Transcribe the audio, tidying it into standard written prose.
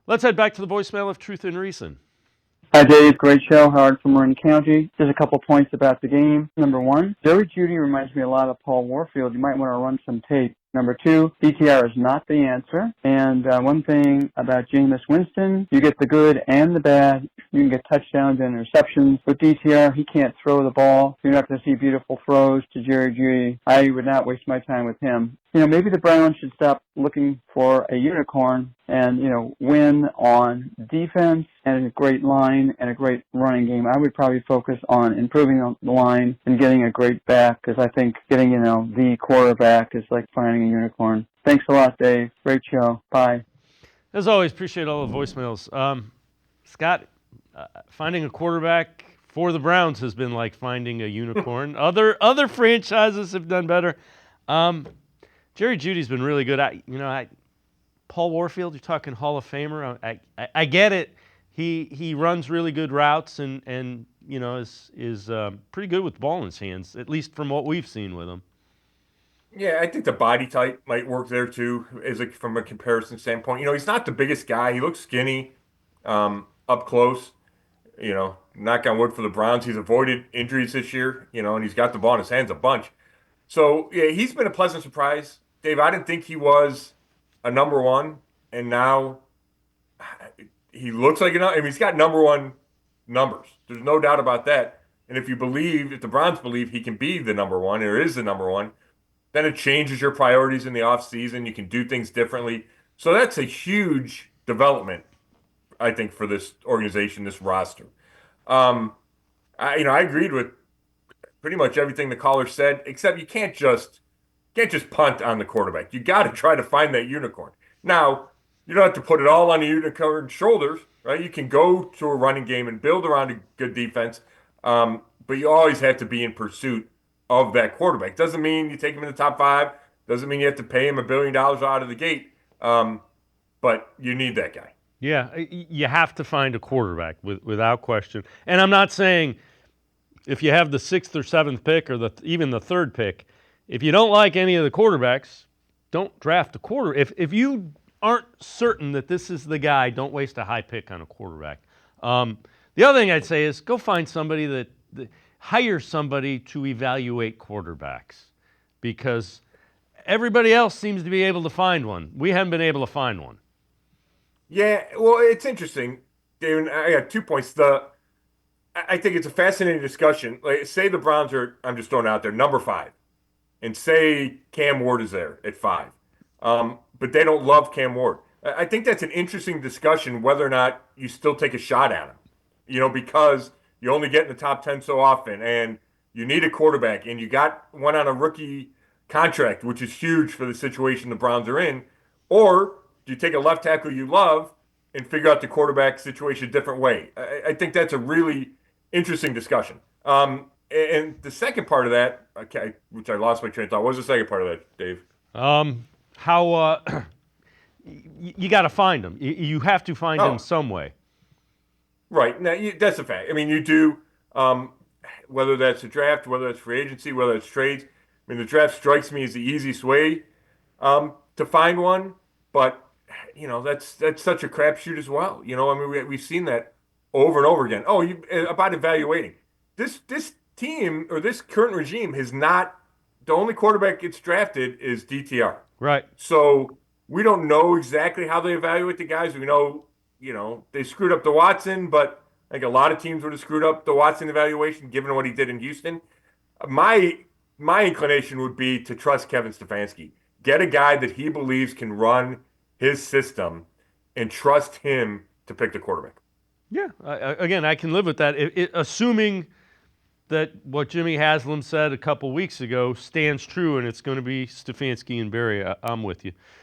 Let's head back to the voicemail of Truth and Reason. Hi, Dave. Great show. Howard from Marin County. Just a couple points about the game. Number one, Joey Judy reminds me a lot of Paul Warfield. You might want to run some tape. Number two, DTR is not the answer. And one thing about Jameis Winston, you get the good and the bad. You can get touchdowns and interceptions. With DTR, he can't throw the ball. You're not going to see beautiful throws to Jerry Judy. I would not waste my time with him. Maybe the Browns should stop looking for a unicorn and, win on defense and a great line and a great running game. I would probably focus on improving the line and getting a great back, because I think getting, the quarterback is like finding a unicorn. Thanks a lot, Dave. Great show. Bye. As always, appreciate all the voicemails. Scott, finding a quarterback for the Browns has been like finding a unicorn. Other franchises have done better. Jerry Judy's been really good. Paul Warfield, you're talking Hall of Famer. I get it. He runs really good routes and is pretty good with the ball in his hands, at least from what we've seen with him. Yeah, I think the body type might work there too, from a comparison standpoint. He's not the biggest guy. He looks skinny, up close. Knock on wood for the Browns. He's avoided injuries this year, and he's got the ball in his hands a bunch. So, yeah, he's been a pleasant surprise. Dave, I didn't think he was a number one, and now he looks like he's got number one numbers. There's no doubt about that. And if the Browns believe he can be the number one, or is the number one, then it changes your priorities in the offseason. You can do things differently. So that's a huge development, I think, for this organization, this roster. I agreed with pretty much everything the caller said, except you can't just punt on the quarterback. You got to try to find that unicorn. Now, you don't have to put it all on the unicorn's shoulders, right? You can go to a running game and build around a good defense, but you always have to be in pursuit of that quarterback. Doesn't mean you take him in the top 5. Doesn't mean you have to pay him $1 billion out of the gate. But you need that guy. Yeah, you have to find a quarterback without question. And I'm not saying if you have the 6th or 7th pick or even the 3rd pick, if you don't like any of the quarterbacks, don't draft a quarter. If you aren't certain that this is the guy, don't waste a high pick on a quarterback. The other thing I'd say is go find somebody that hire somebody to evaluate quarterbacks, because everybody else seems to be able to find one. We haven't been able to find one. Yeah, well, it's interesting, David. I got 2 points. I think it's a fascinating discussion. Like, say the Browns are, I'm just throwing it out there, number 5, and say Cam Ward is there at 5, but they don't love Cam Ward. I think that's an interesting discussion, whether or not you still take a shot at him. Because you only get in the top 10 so often, and you need a quarterback, and you got one on a rookie contract, which is huge for the situation the Browns are in. Or do you take a left tackle you love and figure out the quarterback situation a different way? I think that's a really interesting discussion. And the second part of that, which I lost my train of thought, what was the second part of that, Dave? How you got to find them. You have to find them some way. Right. Now, that's a fact. I mean, you do, whether that's a draft, whether it's free agency, whether it's trades. I mean, the draft strikes me as the easiest way to find one, but that's such a crapshoot as well. I mean, we've seen that over and over again. Oh, about evaluating this team, or this current regime has not. The only quarterback gets drafted is DTR. Right. So we don't know exactly how they evaluate the guys. We know, they screwed up the Watson, but I think a lot of teams would have screwed up the Watson evaluation given what he did in Houston. My inclination would be to trust Kevin Stefanski. Get a guy that he believes can run his system and trust him to pick the quarterback. Yeah. Again, I can live with that, assuming that what Jimmy Haslam said a couple weeks ago stands true, and it's going to be Stefanski and Barry. I'm with you.